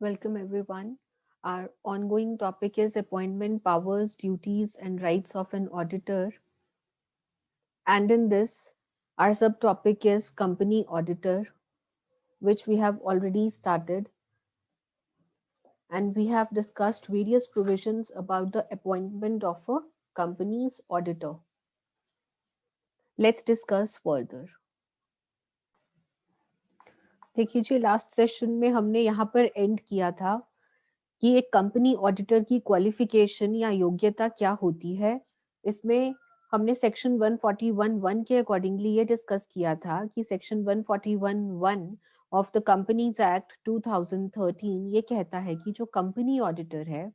Welcome everyone. Our ongoing topic is appointment powers, duties, and rights of an auditor. And in this, our subtopic is company auditor, which we have already started. And we have discussed various provisions about the appointment of a company's auditor. Let's discuss further. देखिए जी, last session में हमने यहाँ पर and किया था कि एक company auditor की क्वालिफिकेशन या योग्यता क्या होती है। इसमें हमने सेक्शन 141(1) के अकॉर्डिंगली ये डिस्कस किया था कि section 141(1) of the companies act 2013 ये कहता है कि जो कंपनी ऑडिटर है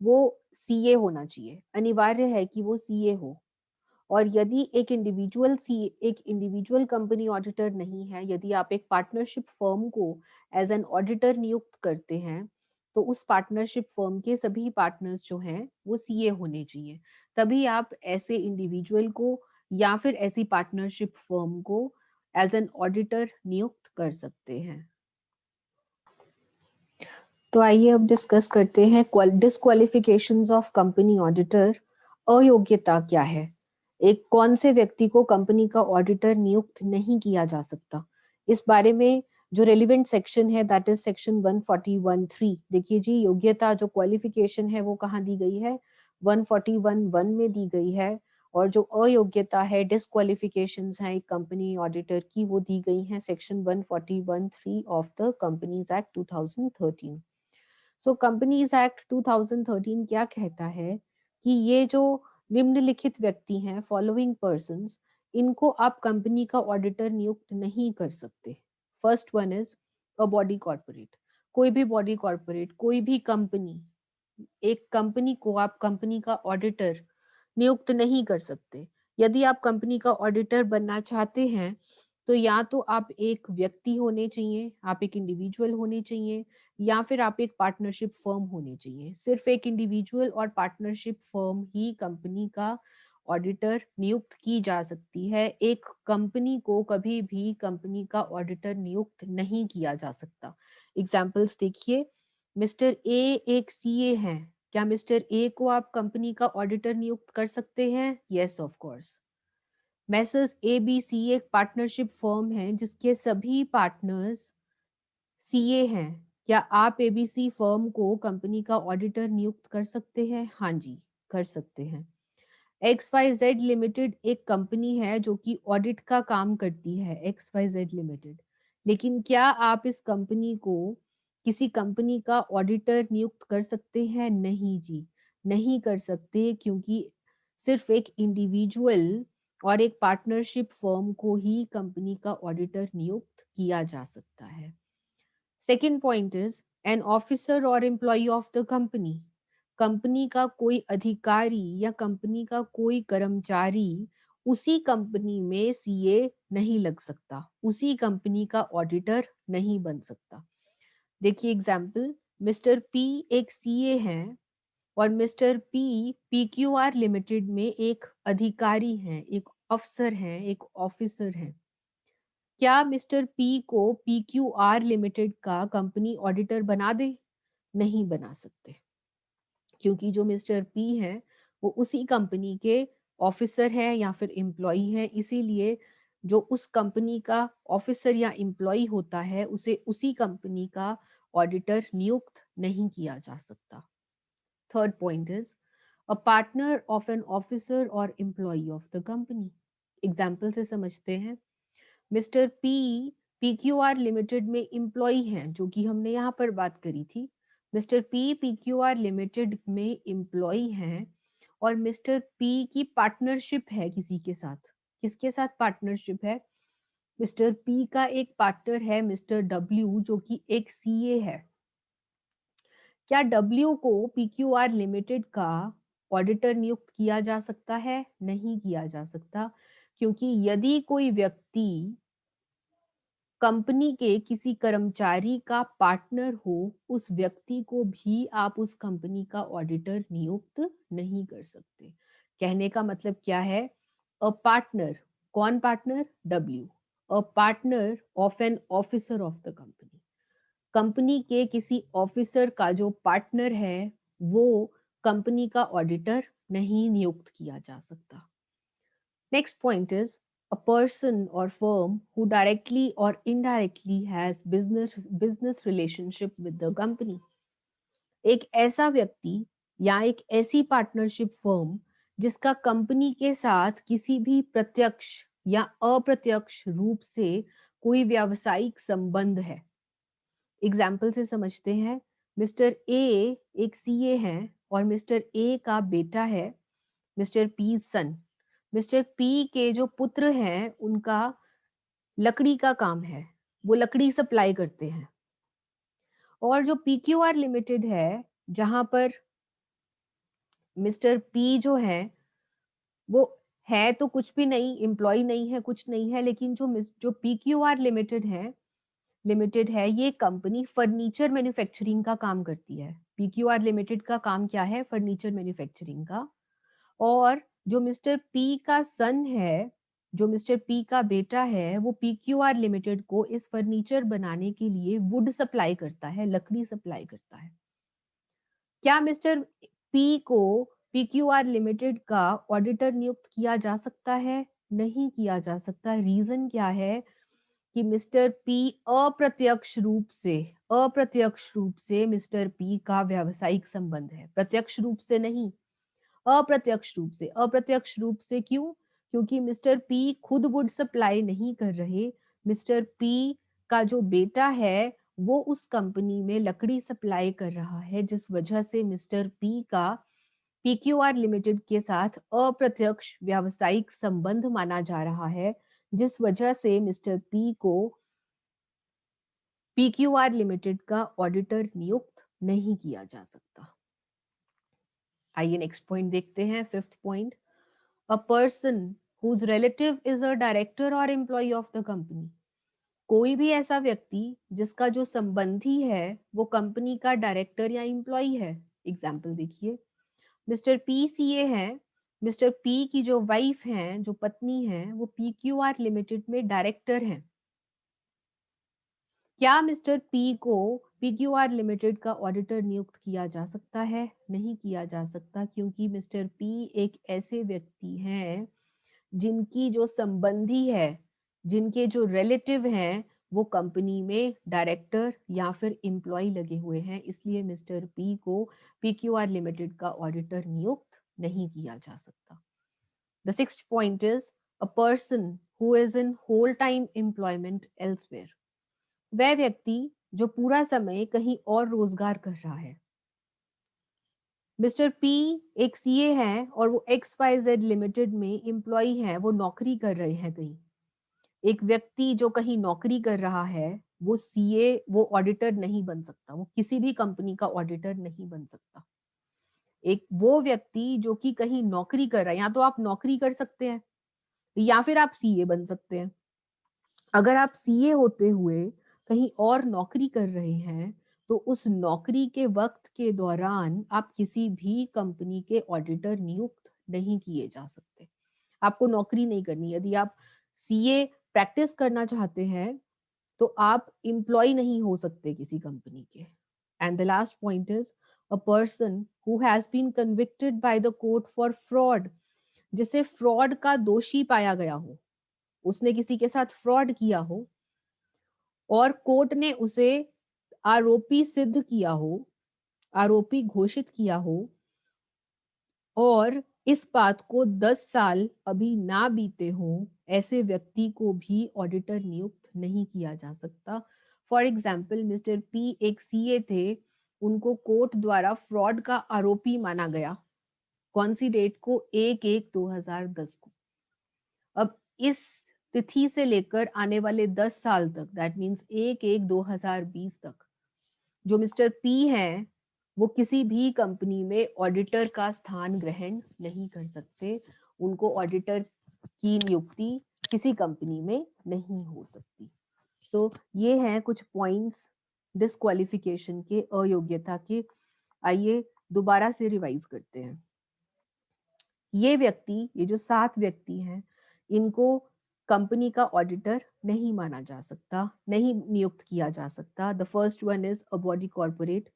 वो सीए होना चाहिए, अनिवार्य है कि वो सीए हो। और यदि एक इंडिविजुअल कंपनी ऑडिटर नहीं है, यदि आप एक पार्टनरशिप फर्म को एज एन ऑडिटर नियुक्त करते हैं, तो उस पार्टनरशिप फर्म के सभी पार्टनर्स जो हैं वो सीए होने चाहिए। तभी आप ऐसे इंडिविजुअल को या फिर ऐसी पार्टनरशिप फर्म को एज एन ऑडिटर नियुक्त कर सकते हैं। तो आइए अब डिस्कस करते हैं डिस्क्वालिफिकेशंस ऑफ कंपनी ऑडिटर। अयोग्यता क्या है? एक कौन से व्यक्ति को कंपनी का ऑडिटर नियुक्त नहीं किया जा सकता, इस बारे में जो रेलिवेंट सेक्शन है दैट इज सेक्शन 141(3). देखिए जी, योग्यता जो क्वालिफिकेशन है वो कहाँ दी गई है? 141(1) में दी गई है। और जो अयोग्यता है, डिस्क्वालिफिकेशंस हैं एक कंपनी ऑडिटर की, वो दी गई हैं section 141(3) of the companies act 2013। So companies act 2013 क्या कहता है कि ये जो निम्नलिखित व्यक्ति हैं, फॉलोइंग पर्संस, इनको आप कंपनी का ऑडिटर नियुक्त नहीं कर सकते। First one is a body corporate. कोई भी बॉडी कॉर्पोरेट, कोई भी कंपनी, एक कंपनी को आप कंपनी का ऑडिटर नियुक्त नहीं कर सकते। यदि आप कंपनी का ऑडिटर बनना चाहते हैं तो या तो आप एक व्यक्ति होने चाहिए, आप एक इंडिविजुअल होने चाहिए, या फिर आप एक पार्टनरशिप फर्म होने चाहिए। सिर्फ एक इंडिविजुअल और पार्टनरशिप फर्म ही कंपनी का ऑडिटर नियुक्त की जा सकती है। एक कंपनी को कभी भी कंपनी का ऑडिटर नियुक्त नहीं किया जा सकता। एग्जाम्पल्स देखिए, मिस्टर ए एक सीए हैं। क्या मिस्टर ए को आप कंपनी का ऑडिटर नियुक्त कर सकते हैं? Yes, of course. Messrs A B C एक पार्टनरशिप फर्म है जिसके सभी पार्टनर्स सीए हैं। क्या आप एबीसी फर्म को कंपनी का ऑडिटर नियुक्त कर सकते हैं? हाँ जी, कर सकते हैं। एक्स वाई जेड लिमिटेड एक कंपनी है जो कि ऑडिट का काम करती है, एक्स वाई जेड लिमिटेड। लेकिन क्या आप इस कंपनी को किसी कंपनी का ऑडिटर नियुक्त कर सकते हैं? नहीं जी, नहीं कर सकते, क्योंकि सिर्फ एक इंडिविजुअल और एक पार्टनरशिप फर्म को ही कंपनी का ऑडिटर नियुक्त किया जा सकता है। Second point is an officer और employee of the company. Company का कोई अधिकारी या कंपनी का कोई कर्मचारी उसी कंपनी में सीए नहीं लग सकता, उसी कंपनी का ऑडिटर नहीं बन सकता। देखिए एग्जाम्पल, मिस्टर पी एक सीए हैं और मिस्टर पी पीक्यूआर लिमिटेड में एक अधिकारी हैं, एक अफसर हैं, एक ऑफिसर हैं। क्या मिस्टर पी को पीक्यूआर लिमिटेड का कंपनी ऑडिटर बना दे? नहीं बना सकते, क्योंकि जो मिस्टर पी है वो उसी कंपनी के ऑफिसर है या फिर एम्प्लॉय है। इसीलिए जो उस कंपनी का ऑफिसर या एम्प्लॉय होता है उसे उसी कंपनी का ऑडिटर नियुक्त नहीं किया जा सकता। Third point is a partner of an officer और employee of the company. Example से समझते हैं। मिस्टर पी पीक्यूआर लिमिटेड में एम्प्लॉय हैं, जो कि हमने यहाँ पर बात करी थी। मिस्टर पी पीक्यूआर लिमिटेड में एम्प्लॉय हैं और मिस्टर पी की पार्टनरशिप है किसी के साथ। किसके साथ पार्टनरशिप है? मिस्टर पी का एक पार्टनर है मिस्टर डब्ल्यू, जो कि एक सीए है। क्या डब्ल्यू को पीक्यूआर लिमिटेड का ऑडिटर नियुक्त किया जा सकता है? नहीं किया जा सकता, क्योंकि यदि कोई व्यक्ति कंपनी के किसी कर्मचारी का पार्टनर हो, उस व्यक्ति को भी आप उस कंपनी का ऑडिटर नियुक्त नहीं कर सकते। कहने का मतलब क्या है? अ पार्टनर, कौन partner? W. A partner of an officer of the company. Company के किसी ऑफिसर का जो पार्टनर है वो कंपनी का ऑडिटर नहीं नियुक्त किया जा सकता। Next point is a person or firm who directly or indirectly has business relationship with the company। एक ऐसा व्यक्ति या एक ऐसी पार्टनरशिप फर्म जिसका कंपनी के साथ किसी भी प्रत्यक्ष या अप्रत्यक्ष रूप से कोई व्यावसायिक संबंध है। एग्जाम्पल से समझते हैं। मिस्टर ए एक सीए हैं और मिस्टर ए का बेटा है मिस्टर पी सन। मिस्टर पी के जो पुत्र हैं उनका लकड़ी का काम है, वो लकड़ी सप्लाई करते हैं। और जो पीक्यूआर लिमिटेड है जहां पर मिस्टर पी जो है वो है तो कुछ भी नहीं, एम्प्लॉय नहीं है, कुछ नहीं है, लेकिन जो पीक्यूआर लिमिटेड है ये कंपनी फर्नीचर मैन्युफैक्चरिंग का काम करती है। पीक्यूआर लिमिटेड का काम क्या है? फर्नीचर मैन्युफैक्चरिंग का। और जो मिस्टर पी का सन है, जो मिस्टर पी का बेटा है, वो पीक्यूआर लिमिटेड को इस फर्नीचर बनाने के लिए वुड सप्लाई करता है, लकड़ी सप्लाई करता है। क्या मिस्टर पी को पीक्यूआर लिमिटेड का ऑडिटर नियुक्त किया जा सकता है? नहीं किया जा सकता। रीजन क्या है? कि मिस्टर पी अप्रत्यक्ष रूप से मिस्टर पी का व्यावसायिक संबंध है, प्रत्यक्ष रूप से नहीं, अप्रत्यक्ष रूप से क्यों? क्योंकि मिस्टर पी खुद वुड सप्लाई नहीं कर रहे, मिस्टर पी का जो बेटा है वो उस कंपनी में लकड़ी सप्लाई कर रहा है, जिस वजह से मिस्टर पी का पीक्यूआर लिमिटेड के साथ अप्रत्यक्ष व्यावसायिक संबंध माना जा रहा है, जिस वजह से मिस्टर पी को पीक्यूआर लिमिटेड का ऑडिटर नियुक्त नहीं किया जा सकता। आइए नेक्स्ट पॉइंट देखते हैं, fifth point. A person whose relative is a director और एम्प्लॉय ऑफ द कंपनी। कोई भी ऐसा व्यक्ति जिसका जो संबंधी है वो कंपनी का डायरेक्टर या एम्प्लॉय है। एग्जाम्पल देखिए, मिस्टर पी सीए हैं, मिस्टर पी की जो वाइफ हैं, जो पत्नी हैं, वो पीक्यूआर लिमिटेड में डायरेक्टर हैं। क्या मिस्टर पी को पीक्यूआर लिमिटेड का ऑडिटर नियुक्त किया जा सकता है? नहीं किया जा सकता, क्योंकि मिस्टर पी एक ऐसे व्यक्ति हैं जिनकी जो संबंधी है, जिनके जो रिलेटिव हैं, वो कंपनी में डायरेक्टर या फिर एम्प्लॉय लगे हुए हैं, इसलिए मिस्टर पी को पीक्यूआर लिमिटेड का ऑडिटर नियुक्त नहीं किया जा सकता। The sixth point is a person who is in whole time employment elsewhere. वह व्यक्ति जो पूरा समय कहीं और रोजगार कर रहा है। मिस्टर पी एक सीए हैं और वो XYZ लिमिटेड में एम्प्लॉय हैं, वो नौकरी कर रहे हैं कहीं। एक व्यक्ति जो कहीं नौकरी कर रहा है वो सीए, वो ऑडिटर नहीं बन सकता, वो किसी भी कंपनी का ऑडिटर नहीं बन सकता। एक वो व्यक्ति जो कि कहीं नौकरी कर रहा है, या तो आप नौकरी कर सकते हैं या फिर आप सीए बन सकते हैं। अगर आप सीए होते हुए कहीं और नौकरी कर रहे हैं तो उस नौकरी के वक्त के दौरान आप किसी भी कंपनी के ऑडिटर नियुक्त नहीं किए जा सकते। आपको नौकरी नहीं करनी। यदि आप सीए प्रैक्टिस करना चाहते हैं तो आप एम्प्लॉय नहीं हो सकते किसी कंपनी के। And the last point is a person who has been convicted by the court for fraud. जिसे फ्रॉड का दोषी पाया गया हो, उसने किसी के साथ फ्रॉड किया हो और कोर्ट ने उसे आरोपी सिद्ध किया हो, आरोपी घोषित किया हो, और इस बात को 10 साल अभी ना बीते हों, ऐसे व्यक्ति को भी ऑडिटर नियुक्त नहीं किया जा सकता। फॉर एग्जाम्पल, मिस्टर पी एक सीए थे, उनको कोर्ट द्वारा फ्रॉड का आरोपी माना गया। कौन सी डेट को? 1/1/2010 को। अब इस तिथि से लेकर आने वाले 10 साल तक, दैट मीन्स 1/1/2020 तक, जो मिस्टर पी हैं वो किसी भी कंपनी में ऑडिटर का स्थान ग्रहण नहीं कर सकते। उनको ऑडिटर की नियुक्ति किसी कंपनी में नहीं हो सकती। सो ये हैं कुछ पॉइंट्स डिस्क्वालिफिकेशन के, अयोग्यता के। आइए दोबारा से रिवाइज करते हैं। ये व्यक्ति, ये जो 7 व्यक्ति हैं, इनको कंपनी का ऑडिटर नहीं माना जा सकता, नहीं नियुक्त किया जा सकता। The first one is a body corporate.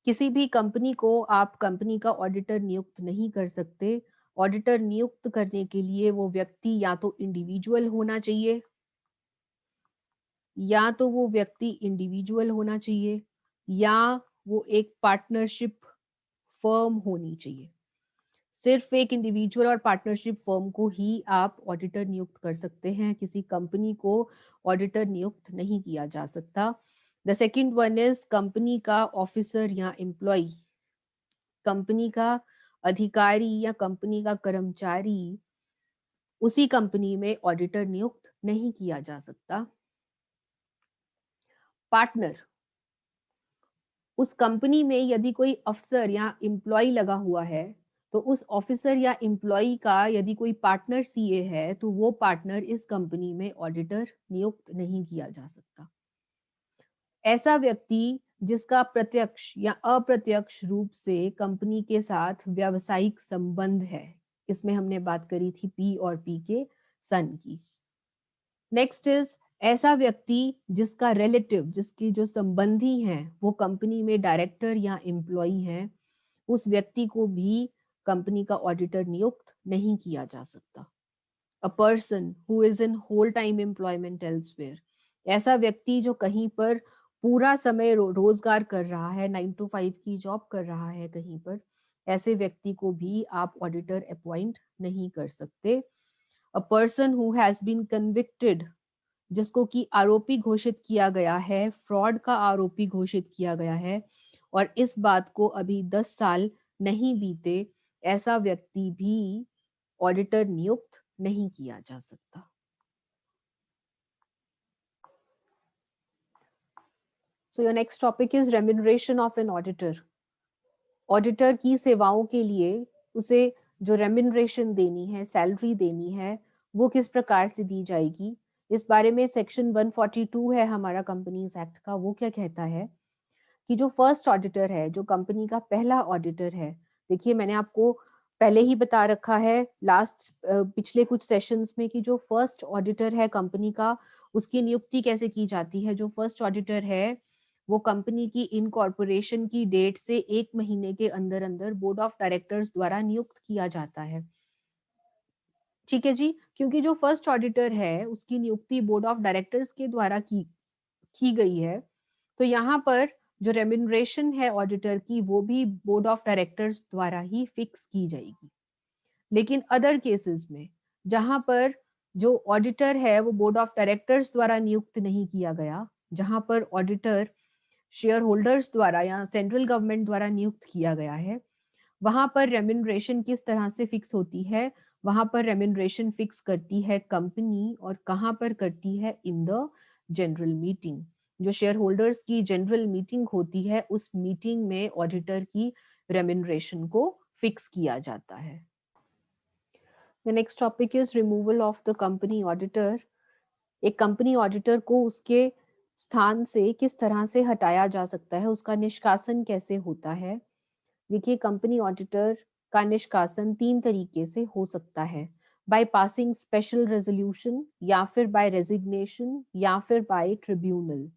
किसी भी कंपनी को आप कंपनी का ऑडिटर नियुक्त नहीं कर सकते। ऑडिटर नियुक्त करने के लिए वो व्यक्ति या तो इंडिविजुअल होना चाहिए, या वो एक पार्टनरशिप फर्म होनी चाहिए। सिर्फ एक इंडिविजुअल और पार्टनरशिप फर्म को ही आप ऑडिटर नियुक्त कर सकते हैं, किसी कंपनी को ऑडिटर नियुक्त नहीं किया जा सकता। The second one is company का ऑफिसर या एम्प्लॉय, कंपनी का अधिकारी या कंपनी का कर्मचारी उसी कंपनी में ऑडिटर नियुक्त नहीं किया जा सकता। पार्टनर, उस कंपनी में यदि कोई अफसर या एम्प्लॉय लगा हुआ है तो उस ऑफिसर या एम्प्लॉय का यदि कोई पार्टनर सीए है तो वो पार्टनर इस कंपनी में ऑडिटर नियुक्त नहीं किया जा सकता। ऐसा व्यक्ति जिसका प्रत्यक्ष या अप्रत्यक्ष रूप से कंपनी के साथ व्यावसायिक संबंध है, इसमें हमने बात करी थी पी और पी के सन की। नेक्स्ट इज ऐसा व्यक्ति जिसका रिलेटिव, जिसकी जो संबंधी हैं वो कंपनी में डायरेक्टर या एम्प्लॉय हैं, उस व्यक्ति को भी कंपनी का ऑडिटर नियुक्त नहीं किया जा सकता। A person who is in whole time employment elsewhere, ऐसा व्यक्ति जो कहीं पर पूरा समय रोजगार कर रहा है, 9 to 5 की जॉब कर रहा है कहीं पर, ऐसे व्यक्ति को भी आप ऑडिटर अपॉइंट नहीं कर सकते। A person who has been convicted, जिसको कि आरोपी घोषित किया गया है, फ्रॉड का आरोपी घोषित किया गया है और इस बात को अभी 10 साल नहीं बीते, ऐसा व्यक्ति भी ऑडिटर नियुक्त नहीं किया जा सकता। So your next topic is remuneration of an auditor. Auditor की सेवाओं के लिए उसे जो रेम्यूनरेशन देनी है, सैलरी देनी है, वो किस प्रकार से दी जाएगी, इस बारे में सेक्शन 142 है हमारा कंपनीज एक्ट का। वो क्या कहता है कि जो फर्स्ट ऑडिटर है, जो कंपनी का पहला ऑडिटर है, देखिए मैंने आपको पहले ही बता रखा है लास्ट पिछले कुछ सेशंस में कि जो फर्स्ट ऑडिटर है कंपनी का, उसकी नियुक्ति कैसे की जाती है। जो फर्स्ट ऑडिटर है वो कंपनी की इनकॉर्पोरेशन की डेट से 1 महीने के अंदर अंदर बोर्ड ऑफ डायरेक्टर्स द्वारा नियुक्त किया जाता है। ठीक है जी, क्योंकि जो फर्स्ट ऑडिटर है उसकी नियुक्ति बोर्ड ऑफ डायरेक्टर्स के द्वारा की गई है, तो यहाँ पर जो रेम्यूनरेशन है ऑडिटर की वो भी बोर्ड ऑफ डायरेक्टर्स द्वारा ही फिक्स की जाएगी। लेकिन अदर केसेस में जहां पर जो ऑडिटर है वो बोर्ड ऑफ डायरेक्टर्स द्वारा नियुक्त नहीं किया गया, जहां पर ऑडिटर शेयर होल्डर्स द्वारा या सेंट्रल गवर्नमेंट द्वारा नियुक्त किया गया है, वहां पर रेम्यूनरेशन किस तरह से फिक्स होती है। वहां पर रेम्यूनरेशन फिक्स करती है कंपनी, और कहां पर करती है, इन द जनरल मीटिंग। जो शेयर होल्डर्स की जनरल मीटिंग होती है उस मीटिंग में ऑडिटर की रेम्यूनरेशन को फिक्स किया जाता है। The next topic is removal of the company auditor. एक कंपनी ऑडिटर को उसके स्थान से किस तरह से हटाया जा सकता है, उसका निष्कासन कैसे होता है। देखिए कंपनी ऑडिटर का निष्कासन 3 तरीके से हो सकता है, बाय पासिंग स्पेशल रेजोल्यूशन, या फिर बाय रेजिग्नेशन, या फिर bye tribunal.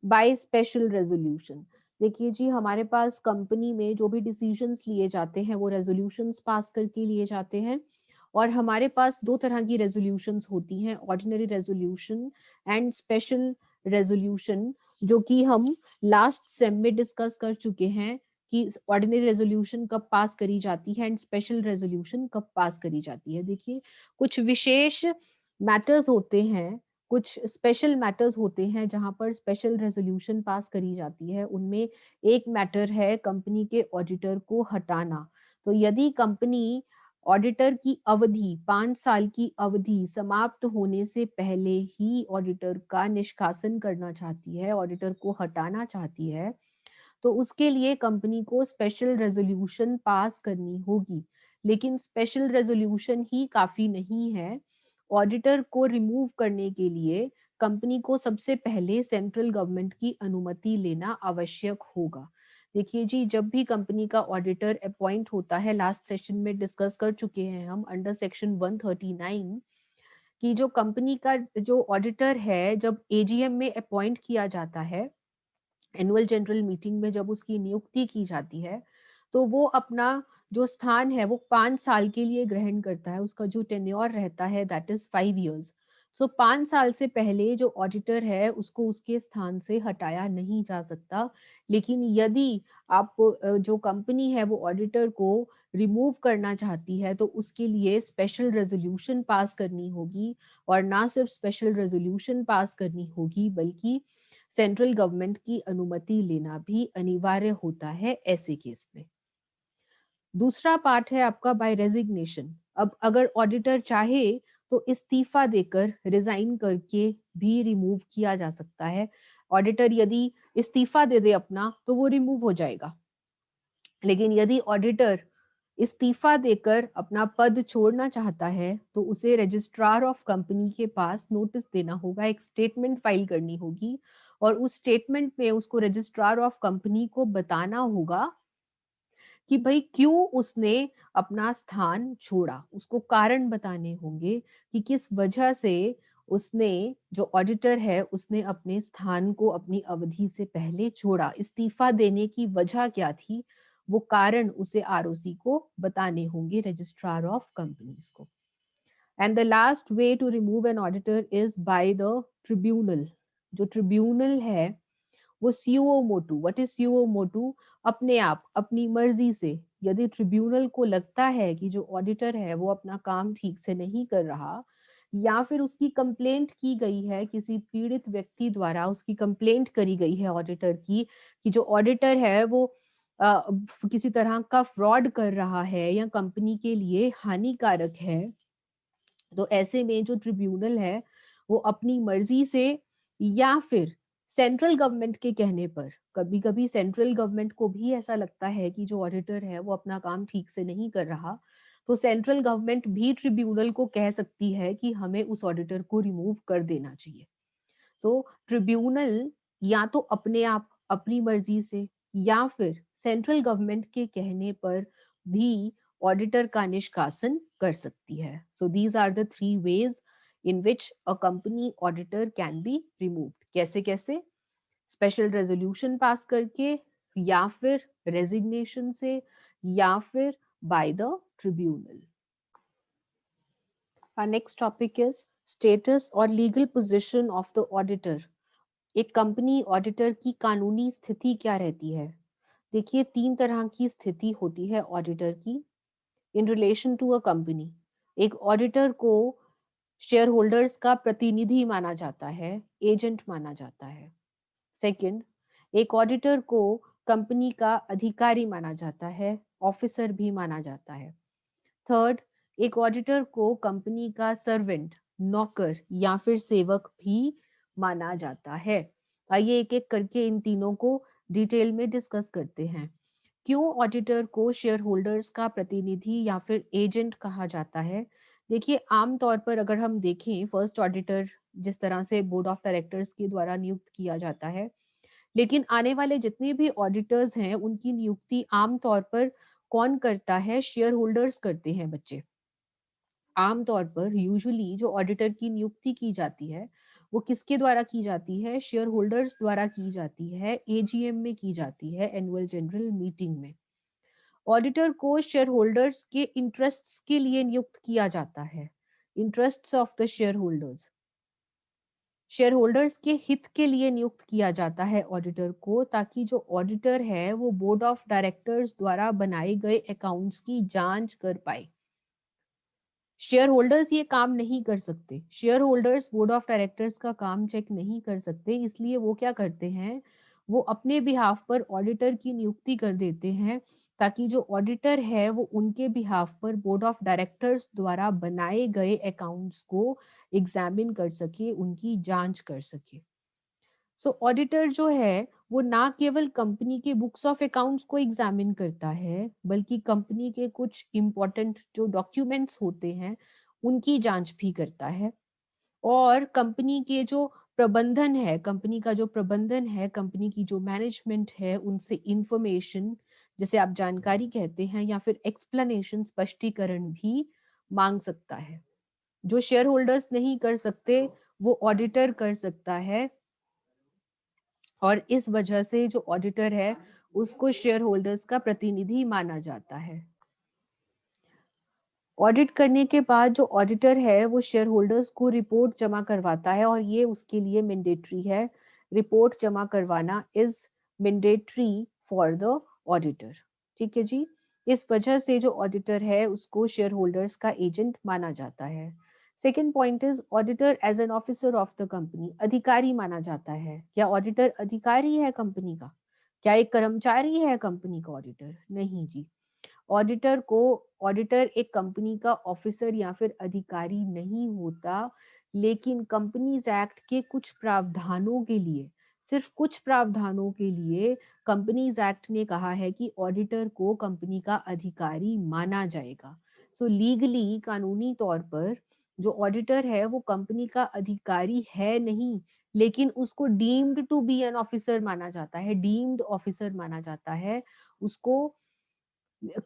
By special resolution, देखिए जी हमारे पास कंपनी में जो भी डिसीजंस लिए जाते हैं वो रेजोल्यूशंस पास करके लिए जाते हैं, और हमारे पास 2 तरह की रेजोल्यूशंस होती हैं, ordinary resolution and special resolution, जो कि हम लास्ट सेम में डिस्कस कर चुके हैं कि ऑर्डिनरी रेजोल्यूशन कब पास करी जाती है एंड स्पेशल रेजोल्यूशन कब पास करी जाती है। देखिए कुछ विशेष मैटर्स होते हैं, कुछ स्पेशल मैटर्स होते हैं जहां पर स्पेशल रेजोल्यूशन पास करी जाती है। उनमें एक मैटर है कंपनी के ऑडिटर को हटाना। तो यदि कंपनी ऑडिटर की अवधि 5 साल की अवधि समाप्त होने से पहले ही ऑडिटर का निष्कासन करना चाहती है, ऑडिटर को हटाना चाहती है, तो उसके लिए कंपनी को स्पेशल रेजोल्यूशन पास करनी होगी। लेकिन स्पेशल रेजोल्यूशन ही काफी नहीं है, ऑडिटर को रिमूव करने के लिए कंपनी को सबसे पहले सेंट्रल गवर्नमेंट की अनुमति लेना आवश्यक होगा। देखिए जी जब भी कंपनी का ऑडिटर अपॉइंट होता है, लास्ट सेशन में डिस्कस कर चुके हैं हम अंडर सेक्शन 139 कि जो कंपनी का जो ऑडिटर है, जब एजीएम में अपॉइंट किया जाता है, एनुअल जनरल मीटिंग में जब उसकी नियुक्ति की जाती है, तो वो अपना जो स्थान है वो 5 साल के लिए ग्रहण करता है। उसका जो टेन्योर रहता है दैट इज 5 years। सो 5 साल से पहले जो ऑडिटर है उसको उसके स्थान से हटाया नहीं जा सकता। लेकिन यदि आप जो कंपनी है वो ऑडिटर को रिमूव करना चाहती है तो उसके लिए स्पेशल रेजोल्यूशन पास करनी होगी, और ना सिर्फ स्पेशल रेजोल्यूशन पास करनी होगी बल्कि सेंट्रल गवर्नमेंट की अनुमति लेना भी अनिवार्य होता है ऐसे केस में। दूसरा पार्ट है आपका बाय रेजिग्नेशन। अब अगर ऑडिटर चाहे तो इस्तीफा देकर, रिजाइन करके भी रिमूव किया जा सकता है। ऑडिटर यदि इस्तीफा दे दे अपना तो वो रिमूव हो जाएगा। लेकिन यदि ऑडिटर इस्तीफा देकर अपना पद छोड़ना चाहता है तो उसे रजिस्ट्रार ऑफ कंपनी के पास नोटिस देना होगा, एक स्टेटमेंट फाइल करनी होगी, और उस स्टेटमेंट में उसको रजिस्ट्रार ऑफ कंपनी को बताना होगा कि भाई क्यों उसने अपना स्थान छोड़ा। उसको कारण बताने होंगे कि किस वजह से उसने, जो ऑडिटर है, उसने अपने स्थान को अपनी अवधि से पहले छोड़ा, इस्तीफा देने की वजह क्या थी, वो कारण उसे आरओसी को बताने होंगे, रजिस्ट्रार ऑफ कंपनीज को। And the last way to remove an auditor is by the tribunal. जो ट्रिब्यूनल है वो suo motu, what is suo motu, अपने आप अपनी मर्जी से यदि ट्रिब्यूनल को लगता है कि जो ऑडिटर है वो अपना काम ठीक से नहीं कर रहा, या फिर उसकी कंप्लेंट की गई है, किसी पीड़ित व्यक्ति द्वारा उसकी कंप्लेंट करी गई है ऑडिटर की कि जो ऑडिटर है वो किसी तरह का फ्रॉड कर रहा है या कंपनी के लिए हानिकारक है, तो ऐसे में जो ट्रिब्यूनल है वो अपनी मर्जी से या फिर सेंट्रल गवर्नमेंट के कहने पर, कभी कभी सेंट्रल गवर्नमेंट को भी ऐसा लगता है कि जो ऑडिटर है वो अपना काम ठीक से नहीं कर रहा, तो सेंट्रल गवर्नमेंट भी ट्रिब्यूनल को कह सकती है कि हमें उस ऑडिटर को रिमूव कर देना चाहिए। सो ट्रिब्यूनल या तो अपने आप अपनी मर्जी से या फिर सेंट्रल गवर्नमेंट के कहने पर भी ऑडिटर का निष्कासन कर सकती है। So these are the 3 ways in which a company auditor can be removed. कैसे कैसे? स्पेशल रेजोल्यूशन पास करके, या फिर रेजिग्नेशन से, या फिर bye the tribunal. Our next topic is status or legal position of the auditor। एक company auditor की कानूनी स्थिति क्या रहती है? देखिए, 3 तरह की स्थिति होती है ऑडिटर की in relation to a company. एक ऑडिटर को शेयर होल्डर्स का प्रतिनिधि माना जाता है, एजेंट माना जाता है। सेकंड, एक ऑडिटर को कंपनी का अधिकारी माना जाता है, ऑफिसर भी माना जाता है। थर्ड, एक ऑडिटर को कंपनी का सर्वेंट, नौकर या फिर सेवक भी माना जाता है। आइए एक एक करके इन तीनों को डिटेल में डिस्कस करते हैं। क्यों ऑडिटर को शेयर होल्डर्स का प्रतिनिधि या फिर एजेंट कहा जाता है? देखिए, आमतौर पर अगर हम देखें, फर्स्ट ऑडिटर जिस तरह से बोर्ड ऑफ डायरेक्टर्स के द्वारा नियुक्त किया जाता है, लेकिन आने वाले जितने भी ऑडिटर्स हैं उनकी नियुक्ति आमतौर पर कौन करता है? शेयर होल्डर्स करते हैं बच्चे। आमतौर पर यूजुअली जो ऑडिटर की नियुक्ति की जाती है वो किसके द्वारा की जाती है? शेयर होल्डर्स द्वारा की जाती है, एजीएम में की जाती है, एनुअल जनरल मीटिंग में। ऑडिटर को शेयर होल्डर्स के इंटरेस्ट्स के लिए नियुक्त किया जाता है, interests of the share holders. Share holders के हित के लिए नियुक्त किया जाता है ऑडिटर को, ताकि जो ऑडिटर है वो बोर्ड ऑफ डायरेक्टर्स द्वारा बनाए गए अकाउंट्स की जांच कर पाए। शेयर होल्डर्स ये काम नहीं कर सकते, share holders board of directors का काम चेक नहीं कर सकते, इसलिए वो क्या करते हैं, वो अपने बिहाफ पर ऑडिटर की नियुक्ति कर देते हैं, ताकि जो ऑडिटर है वो उनके बिहाफ पर बोर्ड ऑफ डायरेक्टर्स द्वारा बनाए गए अकाउंट्स को एग्जामिन कर सके, उनकी जांच कर सके। सो ऑडिटर जो है वो ना केवल कंपनी के बुक्स ऑफ अकाउंट्स को एग्जामिन करता है, बल्कि कंपनी के कुछ इंपॉर्टेंट जो डॉक्यूमेंट्स होते हैं उनकी जांच भी करता है। और कंपनी के जो प्रबंधन है, कंपनी का जो प्रबंधन है, कंपनी की जो मैनेजमेंट है, उनसे इंफॉर्मेशन, जैसे आप जानकारी कहते हैं, या फिर एक्सप्लेनेशन, स्पष्टीकरण भी मांग सकता है। जो शेयर होल्डर्स नहीं कर सकते वो ऑडिटर कर सकता है, और इस वजह से जो ऑडिटर है उसको शेयर होल्डर्स का प्रतिनिधि माना जाता है। ऑडिट करने के बाद जो ऑडिटर है वो शेयर होल्डर्स को रिपोर्ट जमा करवाता है, और ये उसके लिए मैंडेटरी है। रिपोर्ट जमा करवाना is mandatory for the auditor. ठीक है जी। इस वजह से जो ऑडिटर है उसको शेयर होल्डर्स का एजेंट माना जाता है। Second point is auditor as an officer of the company, अधिकारी माना जाता है। क्या ऑडिटर अधिकारी है कंपनी का? क्या एक कर्मचारी है कंपनी का ऑडिटर? नहीं जी। ऑडिटर एक कंपनी का ऑफिसर या फिर अधिकारी नहीं होता, लेकिन कंपनीज एक्ट के कुछ प्रावधानों के लिए, सिर्फ कुछ प्रावधानों के लिए कंपनीज एक्ट ने कहा है कि ऑडिटर को कंपनी का अधिकारी माना जाएगा। सो लीगली, कानूनी तौर पर जो ऑडिटर है वो कंपनी का अधिकारी है नहीं, लेकिन उसको deemed to be an officer माना जाता है, डीम्ड ऑफिसर माना जाता है। उसको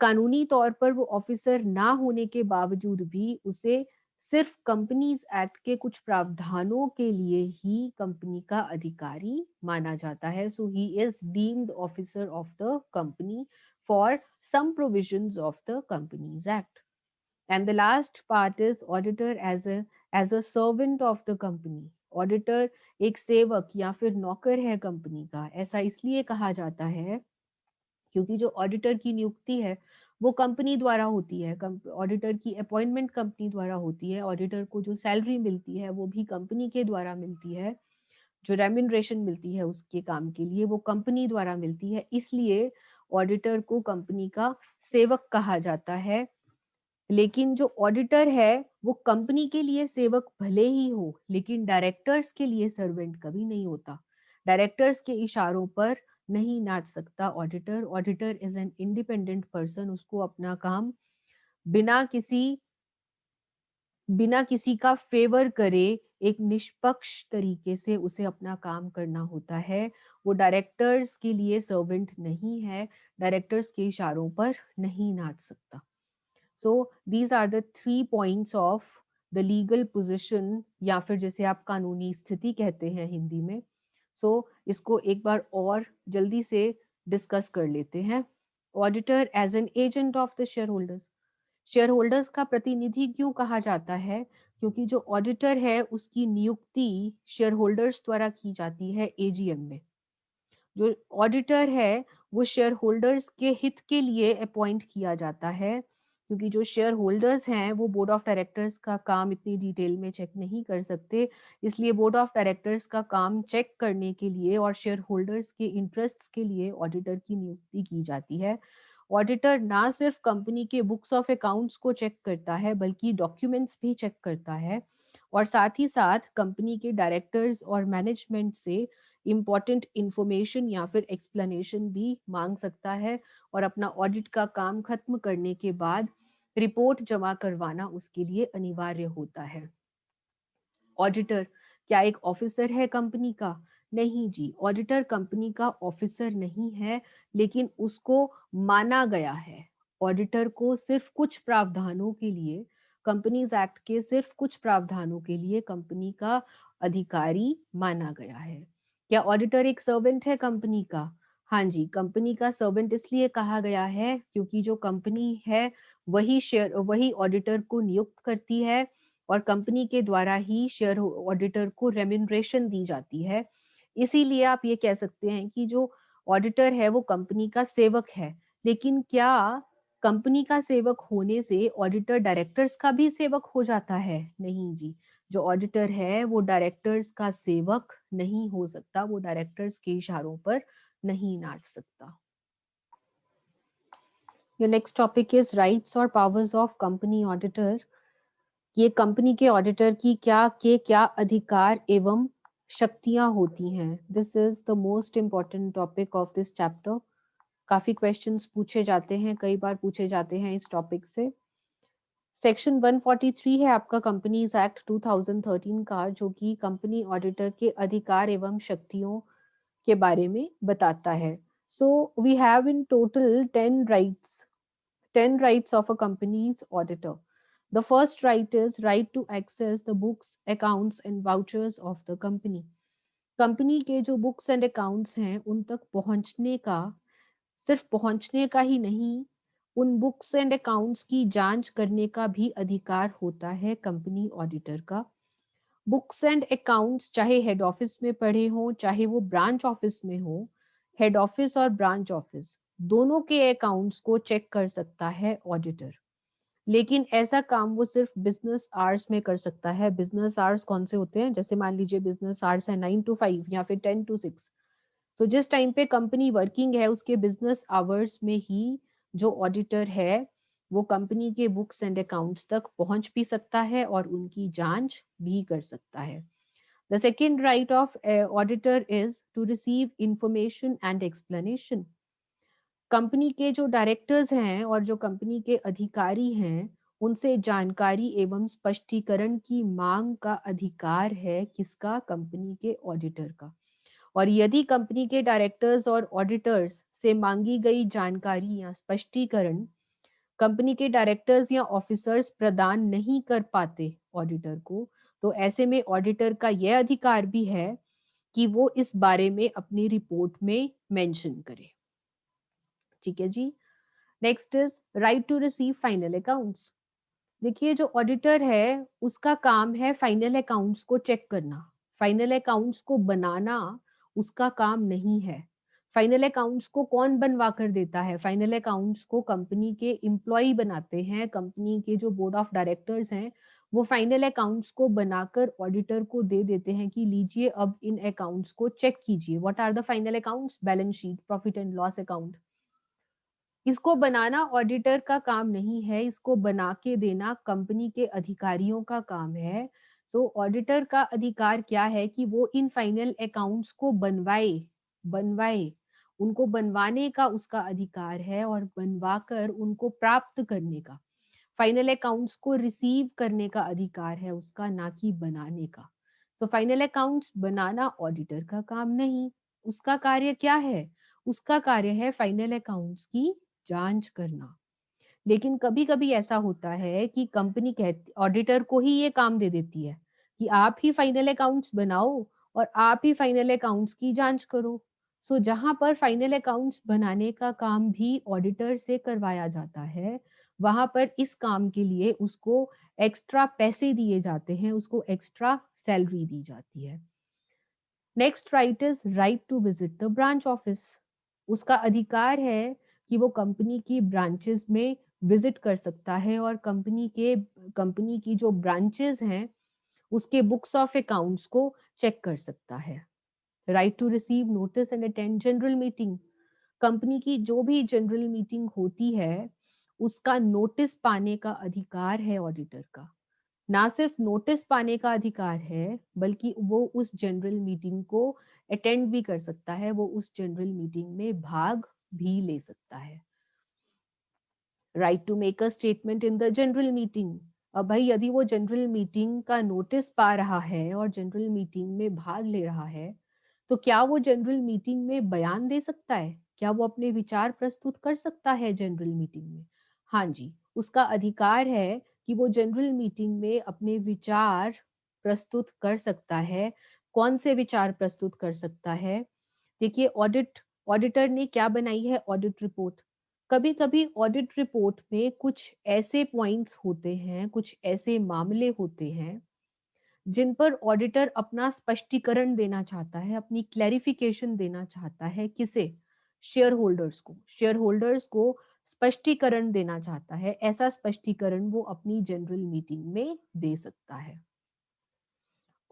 कानूनी तौर पर वो ऑफिसर ना होने के बावजूद भी उसे सिर्फ कंपनीज एक्ट के कुछ प्रावधानों के लिए ही कंपनी का अधिकारी माना जाता है। So he is deemed officer of the company for some provisions of the companies act. And the last part is auditor as a servant of the company. Auditor एक सेवक या फिर नौकर है कंपनी का। ऐसा इसलिए कहा जाता है क्योंकि जो ऑडिटर की नियुक्ति है वो कंपनी द्वारा होती है। ऑडिटर की अपॉइंटमेंट कंपनी द्वारा होती है। ऑडिटर को जो सैलरी मिलती है वो भी कंपनी के द्वारा मिलती है। जो रेम्यूनरेशन मिलती है उसके काम के लिए वो कंपनी द्वारा मिलती है। इसलिए ऑडिटर को कंपनी का सेवक कहा जाता है। लेकिन जो ऑडिटर है वो कंपनी के लिए सेवक भले ही हो, लेकिन डायरेक्टर्स के लिए सर्वेंट कभी नहीं होता। डायरेक्टर्स के इशारों पर नहीं नाच सकता auditor. Auditor is an independent person. उसको अपना काम बिना किसी बिना किसी का फेवर करे एक निष्पक्ष तरीके से उसे अपना काम करना होता है। वो डायरेक्टर्स के लिए सर्वेंट नहीं है, डायरेक्टर्स के इशारों पर नहीं नाच सकता। So these are the 3 points of the legal position, या फिर जैसे आप कानूनी स्थिति कहते हैं हिंदी में। इसको एक बार और जल्दी से डिस्कस कर लेते हैं। Auditor as an agent of the share holders. Share holders का प्रतिनिधि क्यों कहा जाता है? क्योंकि जो ऑडिटर है उसकी नियुक्ति शेयर होल्डर्स द्वारा की जाती है एजीएम में। जो ऑडिटर है वो शेयर होल्डर्स के हित के लिए अपॉइंट किया जाता है, क्योंकि जो शेयर होल्डर्स हैं वो बोर्ड ऑफ डायरेक्टर्स का काम इतनी डिटेल में चेक नहीं कर सकते। इसलिए बोर्ड ऑफ डायरेक्टर्स का काम चेक करने के लिए और शेयर होल्डर्स के इंटरेस्ट्स के लिए ऑडिटर की नियुक्ति की जाती है। ऑडिटर ना सिर्फ कंपनी के बुक्स ऑफ अकाउंट्स को चेक करता है बल्कि डॉक्यूमेंट्स भी चेक करता है, और साथ ही साथ कंपनी के डायरेक्टर्स और मैनेजमेंट से इम्पॉर्टेंट इंफॉर्मेशन या फिर एक्सप्लेनेशन भी मांग सकता है, और अपना ऑडिट का काम खत्म करने के बाद रिपोर्ट जमा करवाना उसके लिए अनिवार्य होता है। ऑडिटर क्या एक ऑफिसर है कंपनी का? नहीं जी, ऑडिटर कंपनी का ऑफिसर नहीं है, लेकिन उसको माना गया है। ऑडिटर को सिर्फ कुछ प्रावधानों के लिए, कंपनीज एक्ट के सिर्फ कुछ प्रावधानों के लिए कंपनी का अधिकारी माना गया है। क्या ऑडिटर एक सर्वेंट है कंपनी का? हाँ जी, कंपनी का सर्वेंट इसलिए कहा गया है क्योंकि जो कंपनी है वही ऑडिटर को नियुक्त करती है, और कंपनी के द्वारा ही शेयर ऑडिटर को रेम्यूनरेशन दी जाती है। इसीलिए आप ये कह सकते हैं कि जो ऑडिटर है वो कंपनी का सेवक है। लेकिन क्या कंपनी का सेवक होने से ऑडिटर डायरेक्टर्स का भी सेवक हो जाता है? नहीं जी। जो ऑडिटर है वो डायरेक्टर्स का सेवक नहीं हो सकता, वो डायरेक्टर्स के इशारों पर नहीं नाच सकता। Your next topic is rights और powers of company auditor। ये कंपनी के ऑडिटर की क्या अधिकार एवं शक्तियां होती हैं। This is the most important topic of this chapter. काफी क्वेश्चंस पूछे जाते हैं, कई बार पूछे जाते हैं इस टॉपिक से। सेक्शन 143 है आपका कंपनीज एक्ट 2013 का, जो कि कंपनी ऑडिटर के अधिकार एवं शक्तियों के बारे में बताता है। So we have in total 10 rights of a company's auditor. The first right is right to access the books, accounts and vouchers of the company. Company के जो बुक्स एंड अकाउंट्स हैं उन तक पहुंचने का, सिर्फ पहुंचने का ही नहीं, उन बुक्स एंड अकाउंट्स की जांच करने का भी अधिकार होता है कंपनी ऑडिटर का। बुक्स एंड अकाउंट्स चाहे हेड ऑफिस में पढ़े हो चाहे वो ब्रांच ऑफिस में हो, हेड ऑफिस और ब्रांच ऑफिस दोनों के अकाउंट्स को चेक कर सकता है ऑडिटर। लेकिन ऐसा काम वो सिर्फ बिजनेस आवर्स में कर सकता है। बिजनेस आवर्स कौन से होते हैं? जैसे मान लीजिए बिजनेस आवर्स है 9 to 5 या फिर 10 to 6। सो जिस टाइम पे कंपनी वर्किंग है उसके बिजनेस आवर्स में ही जो ऑडिटर है वो कंपनी के बुक्स एंड अकाउंट्स तक पहुंच भी सकता है और उनकी जांच भी कर सकता है। The second right of auditor is to receive information and explanation. Company के जो डायरेक्टर्स हैं और जो कंपनी के अधिकारी हैं उनसे जानकारी एवं स्पष्टीकरण की मांग का अधिकार है किसका? कंपनी के ऑडिटर का। और यदि कंपनी के डायरेक्टर्स और ऑडिटर्स से मांगी गई जानकारी या स्पष्टीकरण कंपनी के डायरेक्टर्स या ऑफिसर्स प्रदान नहीं कर पाते ऑडिटर को, तो ऐसे में ऑडिटर का यह अधिकार भी है कि वो इस बारे में अपनी रिपोर्ट में मेंशन करे। ठीक है जी। Next is right to receive final accounts. देखिए जो ऑडिटर है उसका काम है फाइनल अकाउंट्स को चेक करना। फाइनल अकाउंट्स को बनाना उसका काम नहीं है। फाइनल अकाउंट्स को कौन बनवा कर देता है? फाइनल अकाउंट्स को कंपनी के एम्प्लॉय बनाते हैं। कंपनी के जो बोर्ड ऑफ डायरेक्टर्स हैं वो फाइनल अकाउंट्स को बनाकर ऑडिटर को दे देते हैं कि लीजिए अब इन अकाउंट्स को चेक कीजिए। What are the final accounts? Balance sheet, profit and loss account. इसको बनाना ऑडिटर का काम नहीं है, इसको बना के देना कंपनी के अधिकारियों का काम है। सो ऑडिटर का अधिकार क्या है कि वो इन फाइनल अकाउंट्स को बनवाए। बनवाए उनको बनवाने का उसका अधिकार है और बनवाकर उनको प्राप्त करने का, फाइनल अकाउंट्स को रिसीव करने का अधिकार है उसका, ना कि बनाने का। सो फाइनल अकाउंट्स बनाना ऑडिटर का काम नहीं। उसका कार्य क्या है? उसका कार्य है फाइनल अकाउंट्स की जांच करना। लेकिन कभी कभी ऐसा होता है कि कंपनी कहती ऑडिटर को ही ये काम दे देती है कि आप ही फाइनल अकाउंट्स बनाओ और आप ही फाइनल अकाउंट्स की जांच करो। सो जहां पर फाइनल अकाउंट्स बनाने का काम भी ऑडिटर से करवाया जाता है वहां पर इस काम के लिए उसको एक्स्ट्रा पैसे दिए जाते हैं, उसको एक्स्ट्रा सैलरी दी जाती है। Next right is right to visit the branch office. उसका अधिकार है कि वो कंपनी की ब्रांचेस में विजिट कर सकता है और कंपनी की जो ब्रांचेस हैं उसके बुक्स ऑफ अकाउंट्स को चेक कर सकता है। Right to receive notice and attend general meeting. Company की जो भी जनरल मीटिंग होती है उसका नोटिस पाने का अधिकार है ऑडिटर का। ना सिर्फ नोटिस पाने का अधिकार है बल्कि वो उस जनरल मीटिंग को अटेंड भी कर सकता है, वो उस जनरल मीटिंग में भाग भी ले सकता है। Right to make a statement in the general meeting. अब भाई यदि वो जनरल मीटिंग का नोटिस पा रहा है और जनरल मीटिंग में भाग ले रहा है तो क्या वो जनरल मीटिंग में बयान दे सकता है? क्या वो अपने विचार प्रस्तुत कर सकता है जनरल मीटिंग में? हाँ जी, उसका अधिकार है कि वो जनरल मीटिंग में अपने विचार प्रस्तुत कर सकता है। कौन से विचार प्रस्तुत कर सकता है? देखिए ऑडिटर ने क्या बनाई है ऑडिट रिपोर्ट। कभी कभी ऑडिट रिपोर्ट में कुछ ऐसे पॉइंट्स होते हैं, कुछ ऐसे मामले होते हैं जिन पर ऑडिटर अपना स्पष्टीकरण देना चाहता है, अपनी क्लैरिफिकेशन देना चाहता है। किसे? शेयर होल्डर्स को। शेयर होल्डर्स को स्पष्टीकरण देना चाहता है। ऐसा स्पष्टीकरण वो अपनी जनरल मीटिंग में दे सकता है।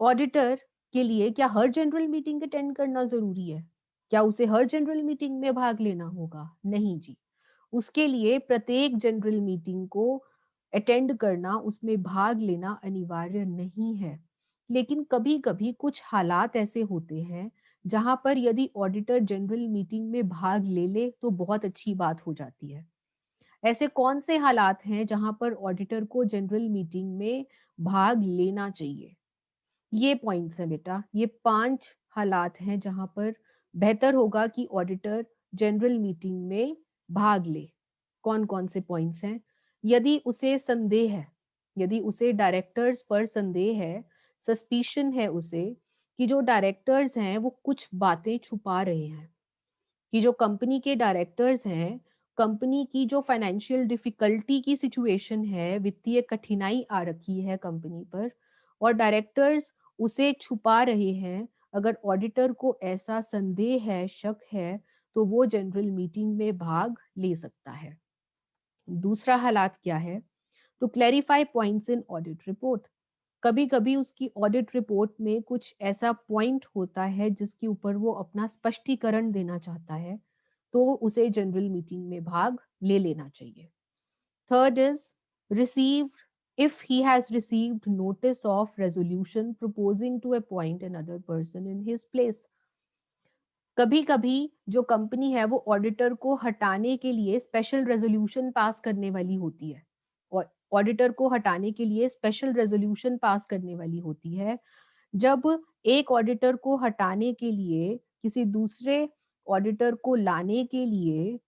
ऑडिटर के लिए क्या हर जनरल मीटिंग अटेंड करना जरूरी है? क्या उसे हर जनरल मीटिंग में भाग लेना होगा? नहीं जी। उसके लिए प्रत्येक जनरल मीटिंग को अटेंड करना, उसमें भाग लेना अनिवार्य नहीं है। लेकिन कभी कभी कुछ हालात ऐसे होते हैं जहां पर यदि ऑडिटर जनरल मीटिंग में भाग ले ले तो बहुत अच्छी बात हो जाती है। ऐसे कौन से हालात हैं जहां पर ऑडिटर को जनरल मीटिंग में भाग लेना चाहिए? ये पॉइंट्स हैं बेटा, ये 5 हालात हैं जहां पर बेहतर होगा कि ऑडिटर जनरल मीटिंग में भाग ले। कौन कौन से पॉइंट्स हैं? यदि उसे संदेह है, यदि उसे डायरेक्टर्स पर संदेह है, सस्पिशन है उसे कि जो डायरेक्टर्स हैं वो कुछ बातें छुपा रहे हैं, कि जो कंपनी के डायरेक्टर्स हैं, कंपनी की जो फाइनेंशियल डिफिकल्टी की सिचुएशन है, वित्तीय कठिनाई आ रखी है कंपनी पर और डायरेक्टर्स उसे छुपा रहे हैं, अगर ऑडिटर को ऐसा संदेह है, शक है, तो वो जनरल मीटिंग में भाग ले सकता है। दूसरा हालात क्या है? तो clarify points in audit report. कभी कभी उसकी ऑडिट रिपोर्ट में कुछ ऐसा पॉइंट होता है जिसके ऊपर वो अपना स्पष्टीकरण देना चाहता है, तो उसे जनरल मीटिंग में भाग ले लेना चाहिए। Third is receive, if he has received notice of resolution proposing to appoint another person in his place। कभी कभी जो कंपनी है वो ऑडिटर को हटाने के लिए स्पेशल रेजोल्यूशन पास करने वाली होती है, और ऑडिटर को हटाने के लिए स्पेशल रेजोल्यूशन पास करने वाली होती है। जब एक ऑडिटर को हटाने के लिए किसी दूसरे ऑडिटर को लाने के लिए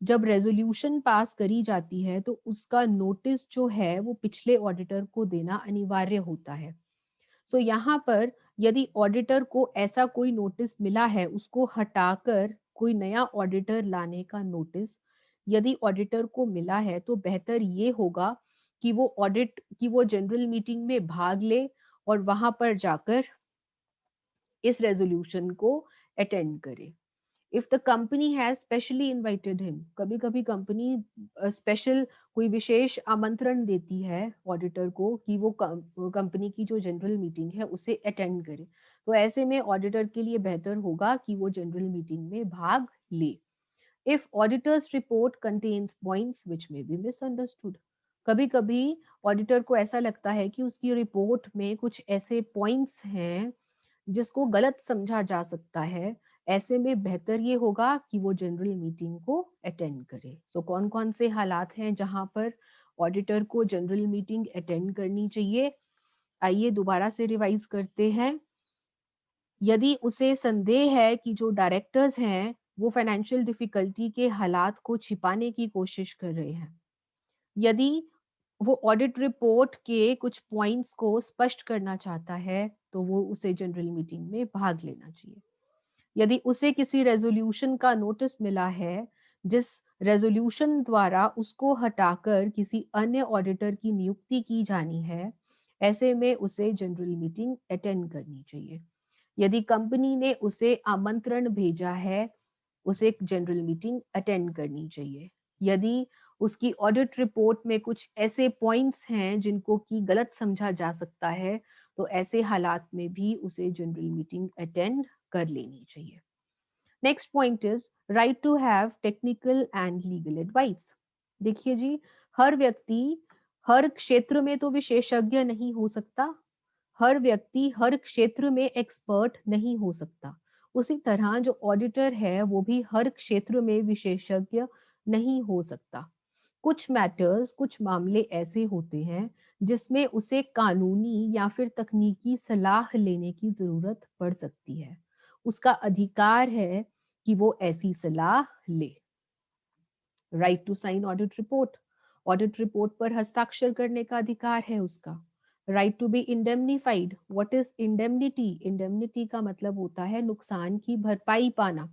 जब रेजोल्यूशन पास करी जाती है, तो उसका नोटिस जो है वो पिछले ऑडिटर को देना अनिवार्य होता है। सो यहाँ पर यदि ऑडिटर को ऐसा कोई नोटिस मिला है, उसको हटाकर कोई नया ऑडिटर लाने का नोटिस यदि ऑडिटर को मिला है, तो बेहतर ये होगा कि वो जनरल मीटिंग में भाग ले और वहां पर जाकर इस रेजोल्यूशन को अटेंड करे। If the company has specially invited him, कभी कभी कंपनी स्पेशल कोई विशेष आमंत्रण देती है ऑडिटर को कि वो कंपनी की जो जनरल मीटिंग है उसे अटेंड करे, तो ऐसे में ऑडिटर के लिए बेहतर होगा कि वो जनरल मीटिंग में भाग ले। If auditors report contains points which may be misunderstood, कभी कभी ऑडिटर को ऐसा लगता है कि उसकी रिपोर्ट में कुछ ऐसे पॉइंट्स हैं जिसको गलत समझा जा सकता है, ऐसे में बेहतर ये होगा कि वो जनरल मीटिंग को अटेंड करे। सो कौन कौन से हालात हैं जहां पर ऑडिटर को जनरल मीटिंग अटेंड करनी चाहिए? आइए दोबारा से रिवाइज करते हैं। यदि उसे संदेह है कि जो डायरेक्टर्स हैं वो फाइनेंशियल डिफिकल्टी के हालात को छिपाने की कोशिश कर रहे हैं, यदि वो ऑडिट रिपोर्ट के कुछ पॉइंट्स को स्पष्ट करना चाहता है, तो वो उसे जनरल मीटिंग में भाग लेना चाहिए। यदि उसे किसी रेजोल्यूशन का नोटिस मिला है जिस रेजोल्यूशन द्वारा उसको हटाकर किसी अन्य ऑडिटर की नियुक्ति की जानी है, ऐसे में उसे जनरल मीटिंग अटेंड करनी चाहिए। यदि कंपनी ने उसे आमंत्रण भेजा है, उसे जनरल मीटिंग अटेंड करनी चाहिए। यदि उसकी ऑडिट रिपोर्ट में कुछ ऐसे पॉइंट्स हैं जिनको कि गलत समझा जा सकता है, तो ऐसे हालात में भी उसे जनरल मीटिंग अटेंड कर लेनी चाहिए। Next point is right to have technical and legal advice. देखिए जी, हर व्यक्ति हर क्षेत्र में तो विशेषज्ञ नहीं हो सकता, हर व्यक्ति हर क्षेत्र में एक्सपर्ट नहीं हो सकता। उसी तरह जो ऑडिटर है वो भी हर क्षेत्र में विशेषज्ञ नहीं हो सकता। कुछ मैटर्स, कुछ मामले ऐसे होते हैं जिसमें उसे कानूनी या फिर तकनीकी सलाह लेने की जरूरत पड़ सकती है। उसका अधिकार है कि वो ऐसी सलाह ले। Right to sign audit report, audit report पर हस्ताक्षर करने का अधिकार है उसका। Right to be indemnified, what is indemnity? Indemnity का मतलब होता है नुकसान की भरपाई पाना।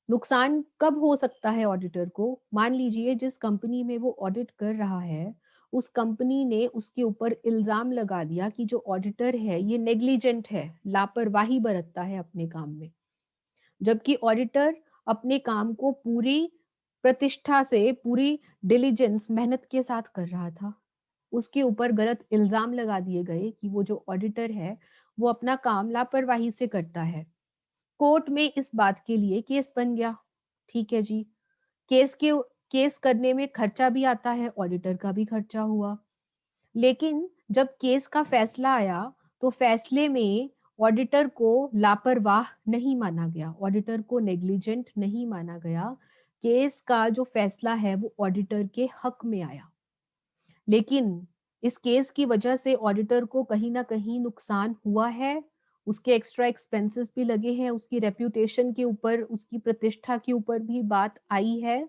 नुकसान कब हो सकता है ऑडिटर को? मान लीजिए जिस कंपनी में वो ऑडिट कर रहा है, उस कंपनी ने उसके ऊपर इल्जाम लगा दिया कि जो ऑडिटर है ये नेग्लिजेंट है, लापरवाही बरतता है अपने काम में, जबकि ऑडिटर अपने काम को पूरी प्रतिष्ठा से, पूरी डिलीजेंस, मेहनत के साथ कर रहा था। उसके ऊपर गलत इल्जाम लगा दिए गए कि वो जो ऑडिटर है वो अपना काम लापरवाही से करता है। कोर्ट में इस बात के लिए केस बन गया। ठीक है जी, केस के केस करने में खर्चा भी आता है, ऑडिटर का भी खर्चा हुआ। लेकिन जब केस का फैसला आया तो फैसले में ऑडिटर को लापरवाह नहीं माना गया, ऑडिटर को नेग्लिजेंट नहीं माना गया। केस का जो फैसला है वो ऑडिटर के हक में आया। लेकिन इस केस की वजह से ऑडिटर को कहीं ना कहीं नुकसान हुआ है, उसके एक्स्ट्रा एक्सपेंसेस भी लगे हैं, उसकी रेप्यूटेशन के ऊपर, उसकी प्रतिष्ठा के ऊपर भी बात आई है।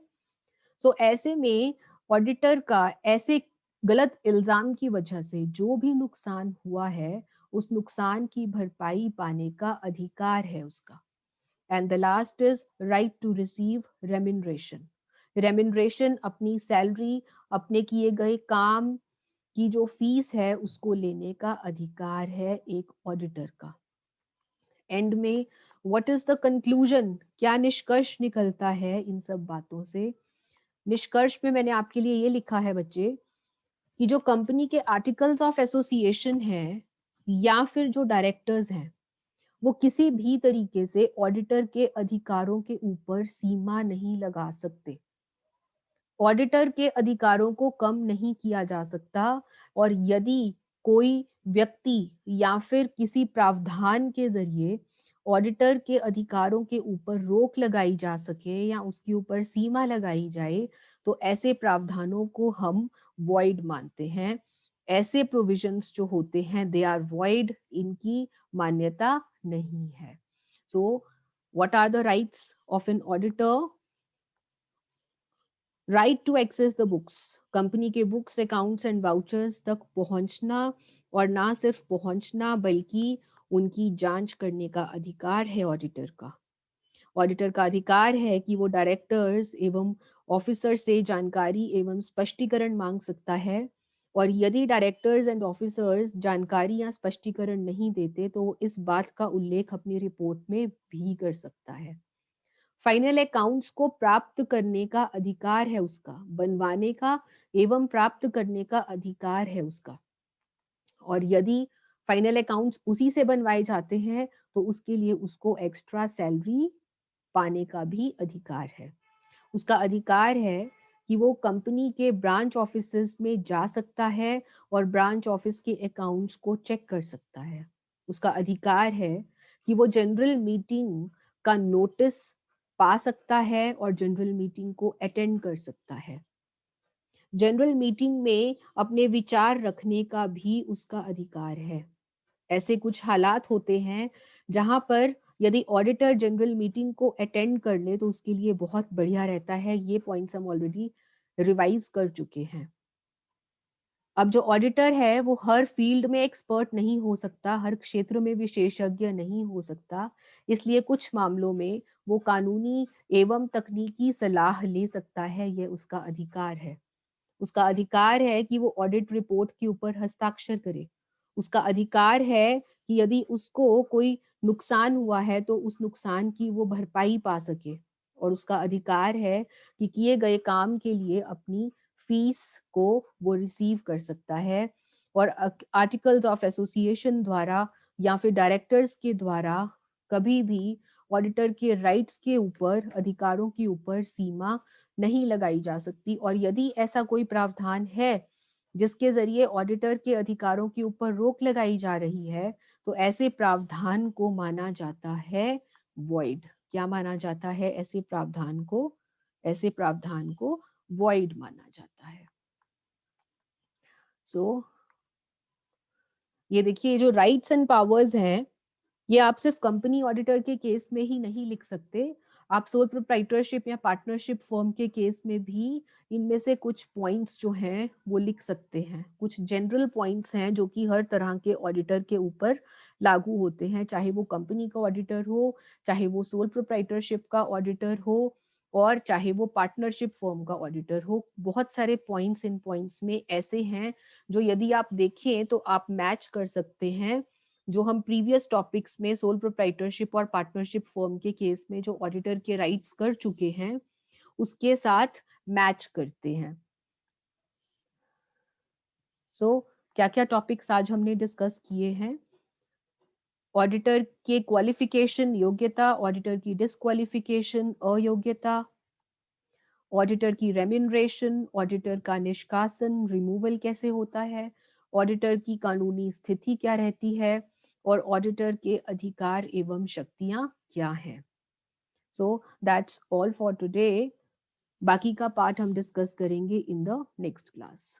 सो ऐसे में ऑडिटर का ऐसे गलत इल्जाम की वजह से जो भी नुकसान हुआ है उस नुकसान की भरपाई पाने का अधिकार है उसका। And the last is right to receive remuneration. Remuneration अपनी सैलरी, अपने किए गए काम की जो फीस है उसको लेने का अधिकार है एक ऑडिटर का। एंड में व्हाट इज द कंक्लूजन, क्या निष्कर्ष निकलता है इन सब बातों से? निष्कर्ष में मैंने आपके लिए ये लिखा है बच्चे कि जो कंपनी के आर्टिकल्स ऑफ एसोसिएशन है या फिर जो डायरेक्टर्स हैं वो किसी भी तरीके से ऑडिटर के अधिकारों के ऊपर सीमा नहीं लगा सकते। ऑडिटर के अधिकारों को कम नहीं किया जा सकता। और यदि कोई व्यक्ति या फिर किसी प्रावधान के जरिए ऑडिटर के अधिकारों के ऊपर रोक लगाई जा सके या उसके ऊपर सीमा लगाई जाए तो ऐसे प्रावधानों को हम वॉइड मानते हैं। ऐसे प्रोविजंस जो होते हैं दे आर वॉइड, इनकी मान्यता नहीं है। So what are the rights of an auditor? Right to access the books, company के बुक्स, अकाउंट्स एंड वाउचर्स तक पहुंचना, और ना सिर्फ पहुंचना बल्कि उनकी जांच करने का अधिकार है ऑडिटर का। ऑडिटर का अधिकार है कि वो डायरेक्टर्स एवं ऑफिसर से जानकारी एवं स्पष्टीकरण मांग सकता है। और यदि डायरेक्टर्स एंड ऑफिसर्स जानकारी या स्पष्टीकरण नहीं देते तो वो इस बात का उल्लेख अपनी रिपोर्ट में भी कर सकता है। फाइनल अकाउंट्स को प्राप्त करने का अधिकार है उसका, बनवाने का एवं प्राप्त करने का अधिकार है उसका। और यदि फाइनल अकाउंट्स उसी से बनवाए जाते हैं तो उसके लिए उसको एक्स्ट्रा सैलरी पाने का भी अधिकार है। उसका अधिकार है कि वो कंपनी के ब्रांच ऑफिसेस में जा सकता है और ब्रांच ऑफिस के अकाउंट्स को चेक कर सकता है। उसका अधिकार है कि वो जनरल मीटिंग का नोटिस पा सकता है और जनरल मीटिंग को अटेंड कर सकता है। जनरल मीटिंग में अपने विचार रखने का भी उसका अधिकार है। ऐसे कुछ हालात होते हैं जहां पर यदि ऑडिटर जनरल मीटिंग को अटेंड कर ले तो उसके लिए बहुत बढ़िया रहता है। ये पॉइंट्स हम ऑलरेडी रिवाइज कर चुके हैं। अब जो ऑडिटर है वो हर फील्ड में एक्सपर्ट नहीं हो सकता, हर क्षेत्र में विशेषज्ञ नहीं हो सकता। इसलिए कुछ मामलों में वो कानूनी एवं तकनीकी सलाह ले सकता है, ये उसका अधिकार है। उसका अधिकार है कि वो ऑडिट रिपोर्ट के ऊपर हस्ताक्षर करे। उसका अधिकार है कि यदि उसको कोई नुकसान हुआ है तो उस नुकसान की वो भरपाई पा सके। और उसका अधिकार है कि किए गए काम के लिए अपनी फीस को वो रिसीव कर सकता है। और आर्टिकल्स ऑफ एसोसिएशन द्वारा या फिर डायरेक्टर्स के द्वारा कभी भी ऑडिटर के राइट्स के ऊपर, अधिकारों के ऊपर सीमा नहीं लगाई जा सकती। और यदि ऐसा कोई प्रावधान है जिसके जरिए ऑडिटर के अधिकारों के ऊपर रोक लगाई जा रही है तो ऐसे प्रावधान को माना जाता है वॉइड। क्या माना जाता है ऐसे प्रावधान को? ऐसे प्रावधान को वॉइड माना जाता है। सो ये देखिए, जो राइट्स एंड पावर्स हैं ये आप सिर्फ कंपनी ऑडिटर के केस में ही नहीं लिख सकते, आप सोल प्रोप्राइटरशिप या पार्टनरशिप फर्म के केस में भी इनमें से कुछ पॉइंट्स जो हैं वो लिख सकते हैं। कुछ जनरल पॉइंट्स हैं जो कि हर तरह के ऑडिटर के ऊपर लागू होते हैं, चाहे वो कंपनी का ऑडिटर हो, चाहे वो सोल प्रोप्राइटरशिप का ऑडिटर हो, और चाहे वो पार्टनरशिप फर्म का ऑडिटर हो। बहुत सारे पॉइंट्स इन पॉइंट्स में ऐसे हैं जो यदि आप देखें तो आप मैच कर सकते हैं जो हम प्रीवियस टॉपिक्स में सोल प्रोप्राइटरशिप और पार्टनरशिप फर्म के केस में जो ऑडिटर के राइट्स कर चुके हैं उसके साथ मैच करते हैं। सो क्या क्या टॉपिक्स आज हमने डिस्कस किए हैं? ऑडिटर के क्वालिफिकेशन, योग्यता, ऑडिटर की डिस्क्वालिफिकेशन, अयोग्यता, ऑडिटर की रेम्यूनरेशन, ऑडिटर का निष्कासन, रिमूवल कैसे होता है, ऑडिटर की कानूनी स्थिति क्या रहती है, और ऑडिटर के अधिकार एवं शक्तियां क्या हैं। So that's all for today. बाकी का पार्ट हम डिस्कस करेंगे इन द नेक्स्ट क्लास।